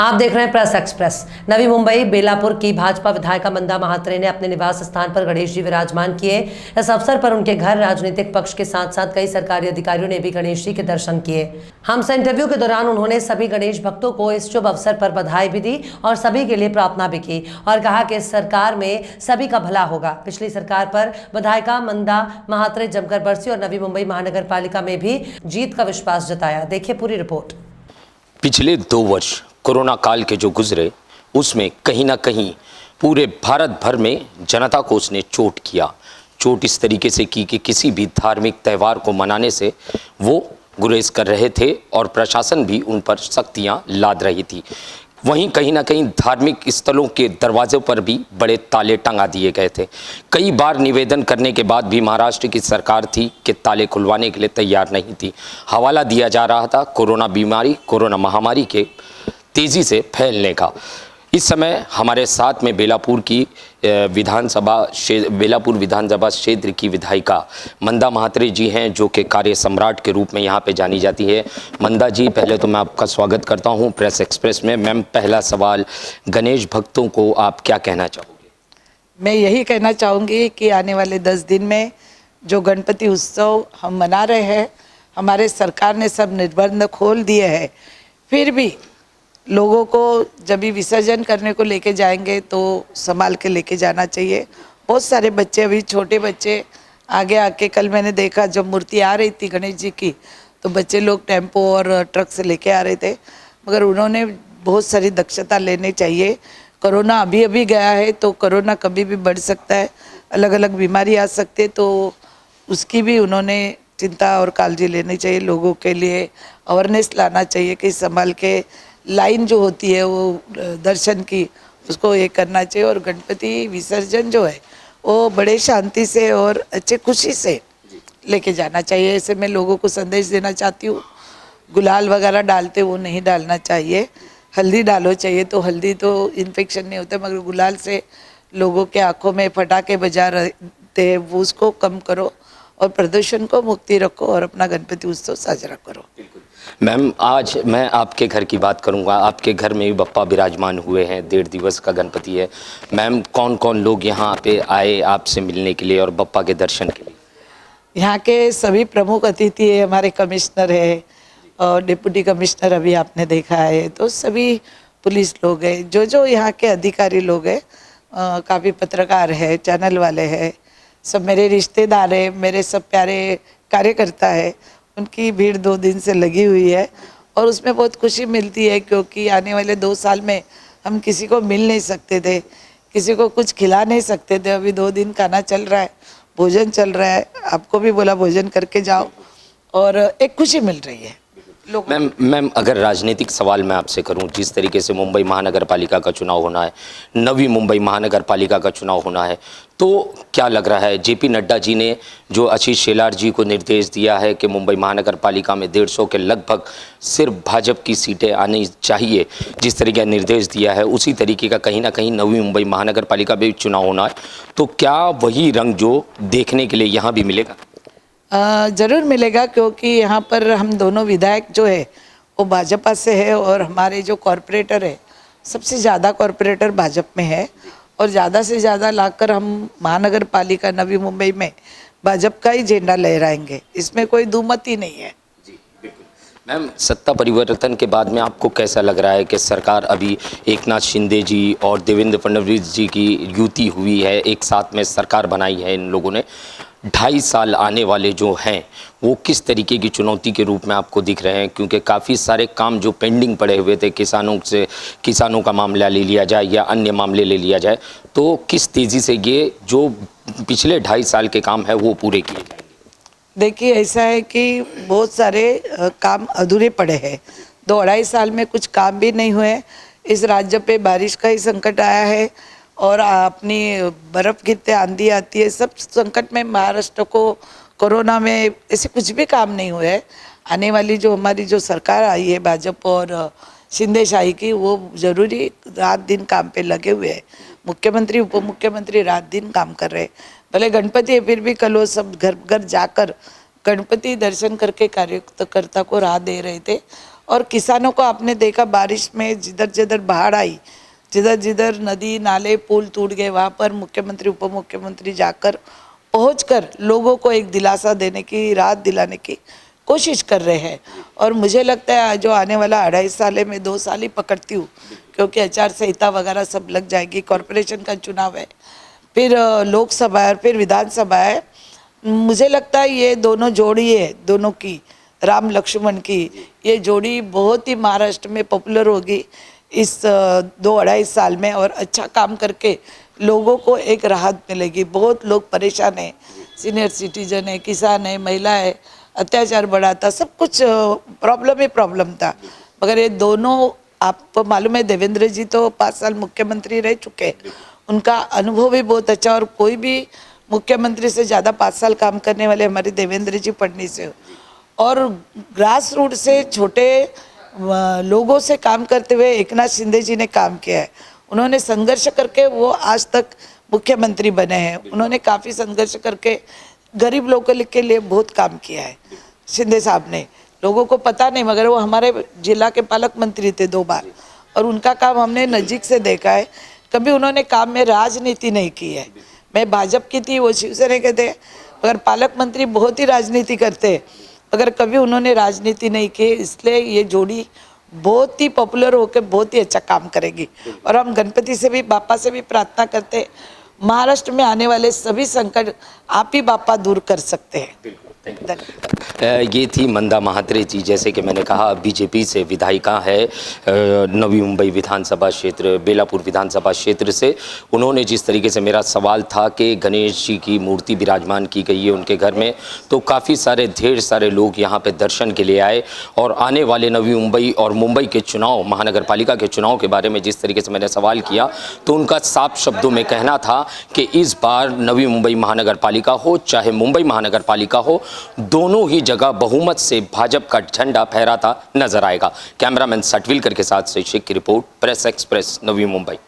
आप देख रहे हैं प्रेस एक्सप्रेस। नवी मुंबई बेलापुर की भाजपा विधायिका मंदा महात्रे ने अपने निवास स्थान पर गणेश जी विराजमान किए। इस अवसर पर उनके घर राजनीतिक पक्ष के साथ साथ कई सरकारी अधिकारियों ने भी गणेश जी के दर्शन किए। हमसे इंटरव्यू के दौरान उन्होंने सभी गणेश भक्तों को इस शुभ अवसर पर बधाई भी दी और सभी के लिए प्रार्थना भी की और कहा कि इस सरकार में सभी का भला होगा। पिछली सरकार पर विधायिका मंदा महात्रे जमकर बरसी और नवी मुंबई महानगर पालिका में भी जीत का विश्वास जताया। देखिए पूरी रिपोर्ट। पिछले 2 वर्ष कोरोना काल के जो गुजरे उसमें कहीं ना कहीं पूरे भारत भर में जनता को उसने चोट किया। चोट इस तरीके से की कि किसी भी धार्मिक त्यौहार को मनाने से वो गुरेज कर रहे थे और प्रशासन भी उन पर सख्तियां लाद रही थी। वहीं कहीं ना कहीं धार्मिक स्थलों के दरवाज़ों पर भी बड़े ताले टंगा दिए गए थे। कई बार निवेदन करने के बाद भी महाराष्ट्र की सरकार थी कि ताले खुलवाने के लिए तैयार नहीं थी। हवाला दिया जा रहा था कोरोना महामारी के तेज़ी से फैलने का। इस समय हमारे साथ में बेलापुर विधानसभा क्षेत्र की विधायिका मंदा महात्रे जी हैं, जो कि कार्य सम्राट के रूप में यहाँ पे जानी जाती है। मंदा जी, पहले तो मैं आपका स्वागत करता हूँ प्रेस एक्सप्रेस में। मैम, पहला सवाल, गणेश भक्तों को आप क्या कहना चाहोगे? मैं यही कहना चाहूँगी कि आने वाले 10 दिन में जो गणपति उत्सव हम मना रहे हैं, हमारे सरकार ने सब निर्बंध खोल दिए हैं, फिर भी लोगों को जब भी विसर्जन करने को लेके जाएंगे तो संभाल के लेके जाना चाहिए। बहुत सारे बच्चे, अभी छोटे बच्चे आगे आके, कल मैंने देखा जब मूर्ति आ रही थी गणेश जी की तो बच्चे लोग टेम्पो और ट्रक से लेके आ रहे थे, मगर उन्होंने बहुत सारी दक्षता लेनी चाहिए। कोरोना अभी अभी गया है तो कोरोना कभी भी बढ़ सकता है, अलग अलग बीमारी आ सकती है, तो उसकी भी उन्होंने चिंता और काळजी लेनी चाहिए। लोगों के लिए अवेयरनेस लाना चाहिए कि संभाल के लाइन जो होती है वो दर्शन की, उसको ये करना चाहिए। और गणपति विसर्जन जो है वो बड़े शांति से और अच्छे खुशी से लेके जाना चाहिए। ऐसे मैं लोगों को संदेश देना चाहती हूँ। गुलाल वगैरह डालते वो नहीं डालना चाहिए, हल्दी डालो चाहिए तो हल्दी तो इन्फेक्शन नहीं होता, मगर गुलाल से लोगों के आँखों में फटाके बजा रहते हैं, वो उसको कम करो और प्रदूषण को मुक्ति रखो और अपना गणपति उत्सव साजरा करो। मैम, आज मैं आपके घर की बात करूंगा। आपके घर में भी बप्पा विराजमान हुए हैं, 1.5 दिवस का गणपति है। मैम, कौन कौन लोग यहाँ पे आए आपसे मिलने के लिए और बप्पा के दर्शन के लिए? यहाँ के सभी प्रमुख अतिथि है, हमारे कमिश्नर है और डिप्टी कमिश्नर अभी आपने देखा है, तो सभी पुलिस लोग हैं, जो यहाँ के अधिकारी लोग हैं, काफ़ी पत्रकार है, चैनल वाले हैं, सब मेरे रिश्तेदार है, मेरे सब प्यारे कार्यकर्ता है। उनकी भीड़ 2 दिन से लगी हुई है और उसमें बहुत खुशी मिलती है, क्योंकि आने वाले 2 साल में हम किसी को मिल नहीं सकते थे, किसी को कुछ खिला नहीं सकते थे। अभी 2 दिन खाना चल रहा है, भोजन चल रहा है, आपको भी बोला भोजन करके जाओ और एक खुशी मिल रही है। मैम, अगर राजनीतिक सवाल मैं आपसे करूं, जिस तरीके से मुंबई महानगर पालिका का चुनाव होना है, नवी मुंबई महानगर पालिका का चुनाव होना है, तो क्या लग रहा है? जेपी नड्डा जी ने जो आशीष शेलार जी को निर्देश दिया है कि मुंबई महानगर पालिका में 150 के लगभग सिर्फ भाजपा की सीटें आनी चाहिए, जिस तरीके का निर्देश दिया है, उसी तरीके का कहीं ना कहीं नवी मुंबई महानगर पालिका में चुनाव होना है, तो क्या वही रंग जो देखने के लिए यहाँ भी मिलेगा? ज़रूर मिलेगा, क्योंकि यहाँ पर हम दोनों विधायक जो है वो भाजपा से है और हमारे जो कॉरपोरेटर है, सबसे ज़्यादा कॉरपोरेटर भाजपा में है और ज़्यादा से ज़्यादा लाकर हम महानगर पालिका नवी मुंबई में भाजपा का ही झंडा लहराएंगे, इसमें कोई दुमत ही नहीं है। मैम, सत्ता परिवर्तन के बाद में आपको कैसा लग रहा है कि सरकार अभी एकनाथ शिंदे जी और देवेंद्र फडणवीस जी की युति हुई है, एक साथ में सरकार बनाई है इन लोगों ने, 2.5 साल आने वाले जो हैं वो किस तरीके की चुनौती के रूप में आपको दिख रहे हैं? क्योंकि काफ़ी सारे काम जो पेंडिंग पड़े हुए थे, किसानों का मामला ले लिया जाए या अन्य मामले ले लिया जाए, तो किस तेज़ी से ये जो पिछले 2.5 साल के काम है वो पूरे किए जाए? देखिए, ऐसा है कि बहुत सारे काम अधूरे पड़े हैं। 2-2.5 साल में कुछ काम भी नहीं हुए। इस राज्य पे बारिश का ही संकट आया है और अपनी बर्फ़ गिरते, आंधी आती है, सब संकट में महाराष्ट्र को कोरोना में ऐसे कुछ भी काम नहीं हुए। आने वाली जो हमारी जो सरकार आई है भाजपा और शिंदे शाही की, वो ज़रूरी रात दिन काम पे लगे हुए हैं। मुख्यमंत्री उप मुख्यमंत्री रात दिन काम कर रहे हैं। भले गणपति है, फिर भी कल वो सब घर घर जाकर गणपति दर्शन करके कार्यकर्ता को राह दे रहे थे और किसानों को आपने देखा बारिश में जिधर जिधर बाढ़ आई, जिधर जिधर नदी नाले पुल टूट गए, वहाँ पर मुख्यमंत्री उप मुख्यमंत्री जाकर पहुंचकर लोगों को एक दिलासा देने की, राहत दिलाने की कोशिश कर रहे हैं। और मुझे लगता है जो आने वाला 2.5 साल में 2 साल ही पकड़ती हूँ, क्योंकि आचार संहिता वगैरह सब लग जाएगी, कॉरपोरेशन का चुनाव है, फिर लोकसभा है, फिर विधानसभा है। मुझे लगता है ये दोनों जोड़ी है, दोनों की, राम लक्ष्मण की, ये जोड़ी बहुत ही महाराष्ट्र में पॉपुलर होगी इस 2-2.5 साल में, और अच्छा काम करके लोगों को एक राहत मिलेगी। बहुत लोग परेशान हैं, सीनियर सिटीजन है, किसान है, महिला है, अत्याचार बढ़ा था, सब कुछ प्रॉब्लम ही प्रॉब्लम था। मगर ये दोनों, आपको मालूम है देवेंद्र जी तो 5 साल मुख्यमंत्री रह चुके, उनका अनुभव भी बहुत अच्छा, और कोई भी मुख्यमंत्री से ज़्यादा 5 साल काम करने वाले हमारे देवेंद्र जी फडणवीस से, और ग्रास रूट से छोटे लोगों से काम करते हुए एकनाथ शिंदे जी ने काम किया है। उन्होंने संघर्ष करके वो आज तक मुख्यमंत्री बने हैं। उन्होंने काफ़ी संघर्ष करके गरीब लोगों के लिए बहुत काम किया है शिंदे साहब ने। लोगों को पता नहीं, मगर वो हमारे जिला के पालक मंत्री थे 2 बार, और उनका काम हमने नज़दीक से देखा है। कभी उन्होंने काम में राजनीति नहीं की है। मैं भाजपा की थी, वो शिवसेना के थे, मगर पालक मंत्री बहुत ही राजनीति करते, मगर कभी उन्होंने राजनीति नहीं की। इसलिए ये जोड़ी बहुत ही पॉपुलर होकर बहुत ही अच्छा काम करेगी। और हम गणपति से भी, बापा से भी प्रार्थना करते, महाराष्ट्र में आने वाले सभी संकट आप ही बापा दूर कर सकते हैं। ये थी मंदा महात्रे जी, जैसे कि मैंने कहा बीजेपी से विधायिका है, नवी मुंबई विधानसभा क्षेत्र, बेलापुर विधानसभा क्षेत्र से। उन्होंने जिस तरीके से, मेरा सवाल था कि गणेश जी की मूर्ति विराजमान की गई है उनके घर में, तो काफ़ी सारे, ढेर सारे लोग यहाँ पे दर्शन के लिए आए। और आने वाले नवी मुंबई और मुंबई के चुनाव, महानगर पालिका के चुनाव के बारे में जिस तरीके से मैंने सवाल किया, तो उनका साफ शब्दों में कहना था कि इस बार नवी मुंबई महानगर पालिका हो चाहे मुंबई महानगर पालिका हो, दोनों ही जगह बहुमत से भाजपा का झंडा फहराता नजर आएगा। कैमरामैन सटविलकर के साथ शैक्षिक की report, press express, Navi Mumbai.